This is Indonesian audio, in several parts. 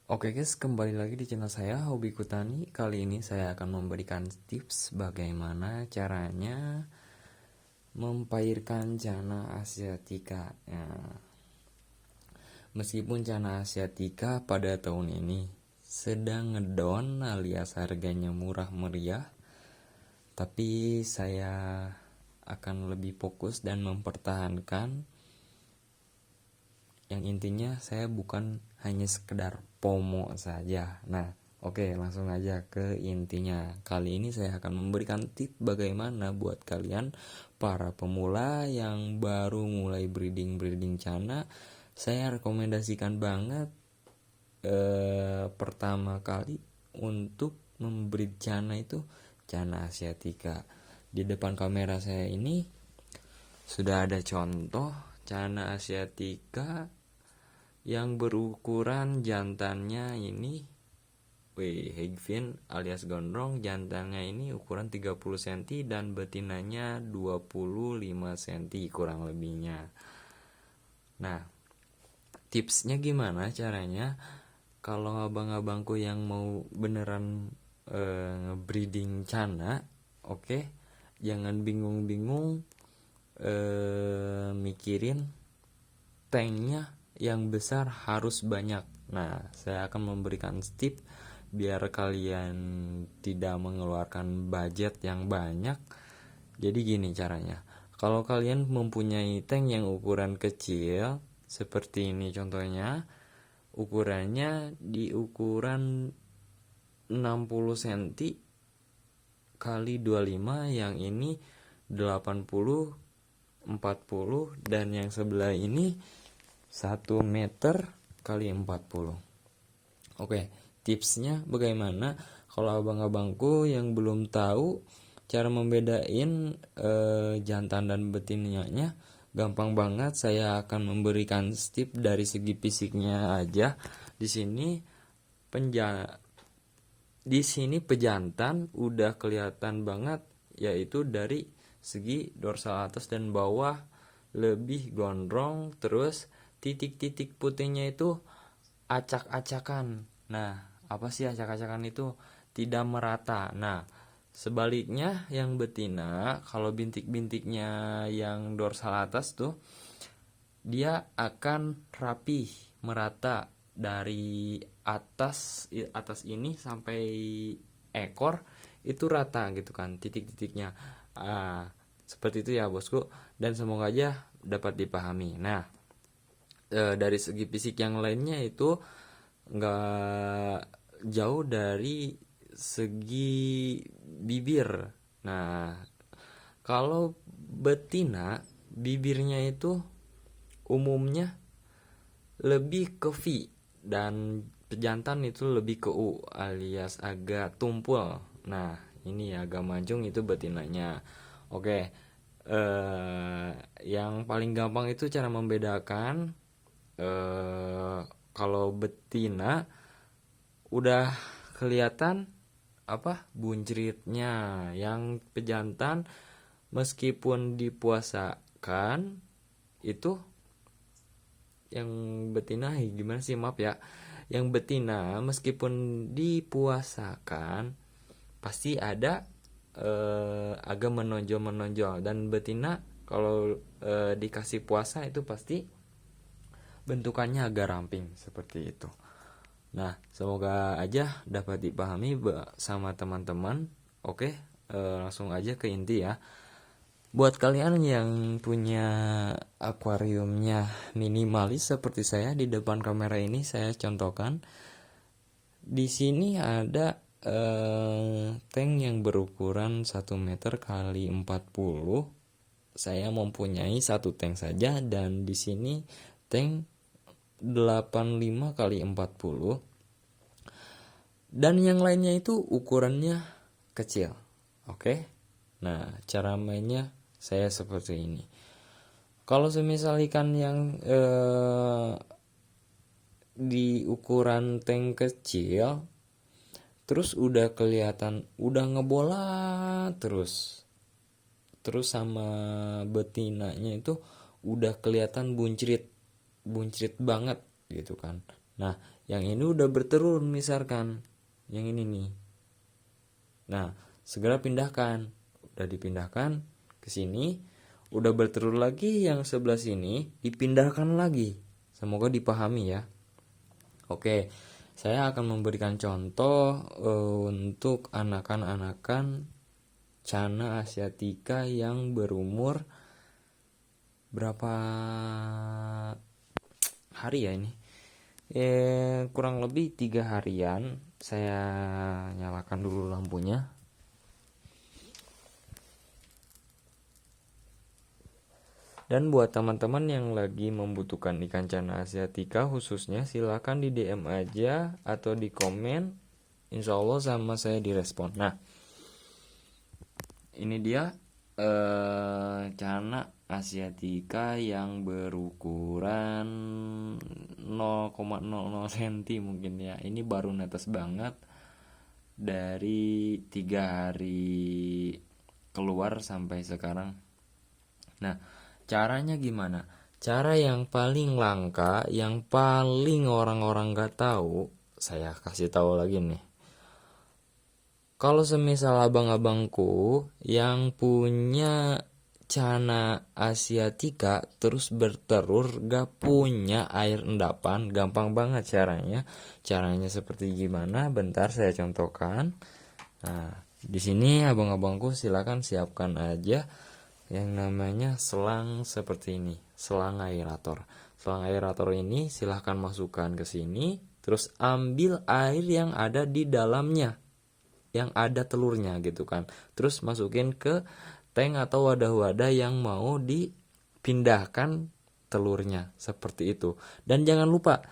Oke guys, kembali lagi di channel saya Hobiku Tani. Kali ini saya akan memberikan tips bagaimana caranya mempairkan Channa Asiatica. Meskipun Channa Asiatica pada tahun ini sedang ngedown alias harganya murah meriah, tapi saya akan lebih fokus dan mempertahankan. Yang intinya saya bukan hanya sekedar FOMO saja. Nah, oke, langsung aja ke intinya. Kali ini saya akan memberikan tips bagaimana buat kalian para pemula yang baru mulai breeding Channa. Saya rekomendasikan banget pertama kali untuk membreed Channa itu Channa Asiatica. Di depan kamera saya ini sudah ada contoh Channa Asiatica yang berukuran jantannya ini Hegvin alias gondrong. Jantannya ini ukuran 30 cm dan betinanya 25 cm kurang lebihnya. Nah, tipsnya gimana caranya kalau abang-abangku yang mau beneran breeding Channa, oke, jangan bingung-bingung mikirin tanknya yang besar harus banyak. Nah, saya akan memberikan tips biar kalian tidak mengeluarkan budget yang banyak. Jadi gini caranya. Kalau kalian mempunyai tank yang ukuran kecil seperti ini contohnya, ukurannya di ukuran 60 cm kali 25, yang ini 80 40, dan yang sebelah ini 1 meter kali 40. Oke, tipsnya bagaimana? Kalau abang-abangku yang belum tahu cara membedain jantan dan betinanya, gampang banget. Saya akan memberikan tips dari segi fisiknya aja. Di sini pejantan udah kelihatan banget, yaitu dari segi dorsal atas dan bawah lebih gondrong, terus titik-titik putihnya itu acak-acakan. Nah, apa sih acak-acakan itu? Tidak merata. Nah, sebaliknya yang betina, kalau bintik-bintiknya yang dorsal atas tuh dia akan rapih, merata dari atas ini sampai ekor itu rata gitu kan titik-titiknya. Seperti itu ya bosku, dan semoga aja dapat dipahami. Nah, dari segi fisik yang lainnya itu nggak jauh dari segi bibir. Nah, kalau betina bibirnya itu umumnya lebih ke V, dan pejantan itu lebih ke U alias agak tumpul. Nah, ini agak mancung, itu betinanya. Oke, yang paling gampang itu cara membedakan. Kalau betina udah kelihatan buncritnya. Yang pejantan meskipun dipuasakan itu, yang betina gimana sih, maaf ya, yang betina meskipun dipuasakan pasti ada agak menonjol, dan betina kalau dikasih puasa itu pasti bentukannya agak ramping seperti itu. Nah, semoga aja dapat dipahami sama teman-teman. Oke, langsung aja ke inti ya. Buat kalian yang punya akuariumnya minimalis seperti saya, di depan kamera ini saya contohkan. Di sini ada tank yang berukuran 1 meter kali 40. Saya mempunyai satu tank saja, dan di sini tank 85 kali 40, dan yang lainnya itu ukurannya kecil. Oke. Nah, cara mainnya saya seperti ini. Kalau semisal ikan yang di ukuran tank kecil terus udah kelihatan udah ngebola terus sama betinanya itu udah kelihatan buncrit banget gitu kan. Nah, Yang ini udah bertelur misalkan, yang ini nih. Nah, segera pindahkan. Udah dipindahkan ke sini, udah bertelur lagi yang sebelah sini, dipindahkan lagi. Semoga dipahami ya. Oke, saya akan memberikan contoh untuk anakan-anakan Channa asiatica yang berumur berapa hari ya ini? Kurang lebih 3 harian. Saya nyalakan dulu lampunya. Dan buat teman-teman yang lagi membutuhkan ikan Channa asiatica khususnya, silakan di DM aja atau di komen. Insya Allah sama saya direspon. Nah, ini dia Channa asiatica yang berukuran 0,00 cm mungkin ya. Ini baru netes banget dari 3 hari keluar sampai sekarang. Nah, caranya gimana? Cara yang paling langka, yang paling orang-orang gak tahu, saya kasih tahu lagi nih. Kalau semisal abang-abangku yang punya Channa asiatica terus bertelur gak punya air endapan, gampang banget caranya. Caranya seperti gimana? Bentar saya contohkan. Nah, di sini abang-abangku silakan siapkan aja yang namanya selang seperti ini, selang aerator. Selang aerator ini silahkan masukkan ke sini, terus ambil air yang ada di dalamnya, yang ada telurnya gitu kan. Terus masukin ke tank atau wadah-wadah yang mau dipindahkan telurnya, seperti itu. Dan jangan lupa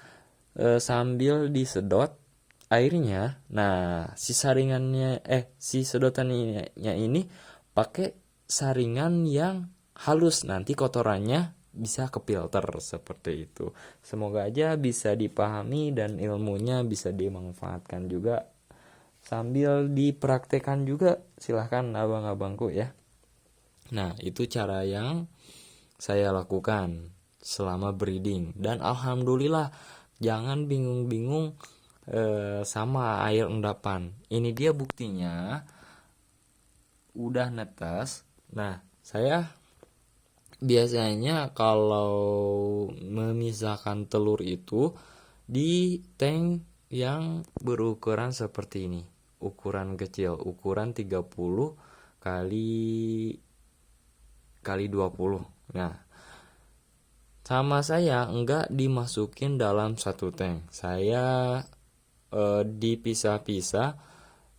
sambil disedot airnya. Nah, si saringannya si sedotannya ini pakai saringan yang halus, nanti kotorannya bisa kefilter seperti itu. Semoga aja bisa dipahami dan ilmunya bisa dimanfaatkan juga sambil dipraktekkan juga. Silahkan abang-abangku ya. Nah, itu cara yang saya lakukan selama breeding, dan alhamdulillah jangan bingung-bingung sama air endapan. Ini dia buktinya udah netes. Nah, saya biasanya kalau memisahkan telur itu di tank yang berukuran seperti ini. Ukuran kecil, ukuran 30 kali 20. Nah, sama saya enggak dimasukin dalam satu tank. Saya dipisah-pisah.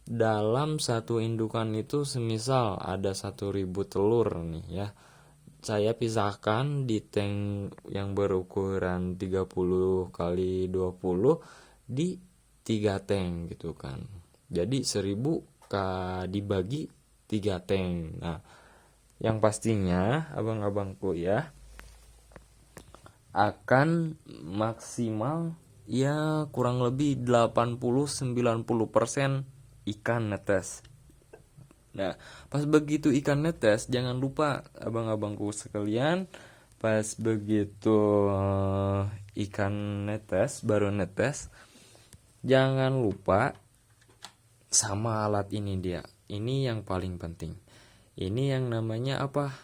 Dalam satu indukan itu semisal ada 1.000 telur nih ya, saya pisahkan di tank yang berukuran 30 kali 20 di 3 tank gitu kan. Jadi 1.000 dibagi 3 tank. Nah, yang pastinya abang-abangku ya akan maksimal ya kurang lebih 80-90% ikan netes. Nah, pas begitu ikan netes, jangan lupa abang-abangku sekalian, pas begitu ikan netes, baru netes, jangan lupa sama alat ini dia. Ini yang paling penting. Ini yang namanya apa?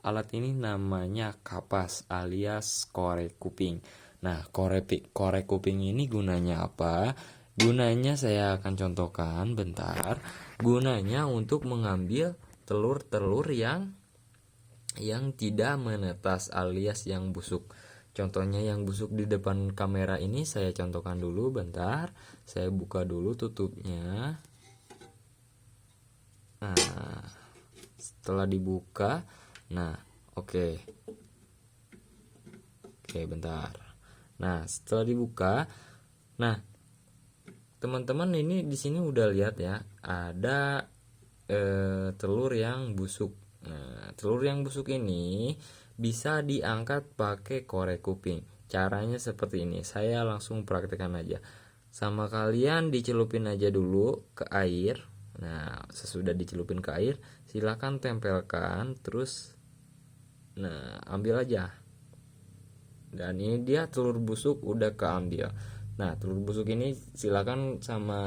Alat ini namanya kapas alias korek kuping. Nah, korek kuping ini gunanya apa? Gunanya saya akan contohkan bentar. Gunanya untuk mengambil telur-telur yang tidak menetas alias yang busuk. Contohnya yang busuk di depan kamera ini saya contohkan dulu bentar. Saya buka dulu tutupnya. Nah, setelah dibuka, nah, oke, bentar. Nah, setelah dibuka, nah, teman-teman ini di sini udah lihat ya, ada telur yang busuk. Nah, telur yang busuk ini bisa diangkat pakai korek kuping. Caranya seperti ini. Saya langsung praktekkan aja. Sama kalian dicelupin aja dulu ke air. Nah, sesudah dicelupin ke air, silakan tempelkan terus. Nah, ambil aja. Dan ini dia telur busuk udah keambil. Nah, telur busuk ini silakan sama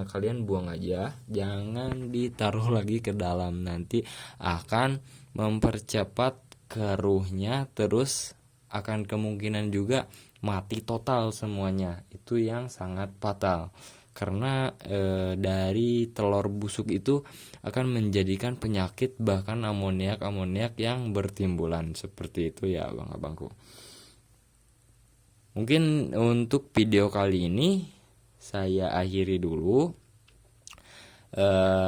kalian buang aja, jangan ditaruh lagi ke dalam, nanti akan mempercepat keruhnya, terus akan kemungkinan juga mati total semuanya. Itu yang sangat fatal. Karena dari telur busuk itu akan menjadikan penyakit, bahkan amoniak yang bertimbulan. Seperti itu ya abang-abangku. Mungkin untuk video kali ini saya akhiri dulu.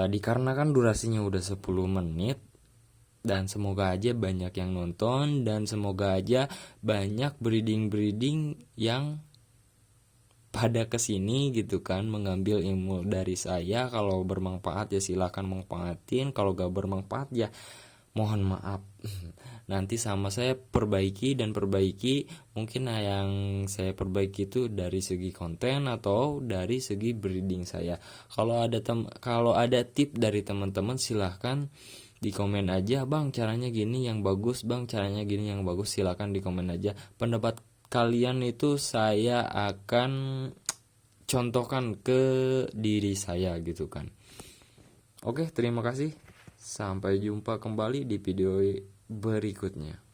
Dikarenakan durasinya udah 10 menit, dan semoga aja banyak yang nonton, dan semoga aja banyak breeding yang pada kesini gitu kan, mengambil ilmu dari saya. Kalau bermanfaat ya silakan manfaatin, kalau gak bermanfaat ya mohon maaf. Nanti sama saya perbaiki, mungkin yang saya perbaiki itu dari segi konten atau dari segi breeding saya. Kalau ada tip dari teman-teman silahkan di komen aja, bang caranya gini yang bagus, bang caranya gini yang bagus, silahkan di komen aja. Pendapat kalian itu saya akan contohkan ke diri saya gitu kan. Oke, terima kasih. Sampai jumpa kembali di video berikutnya.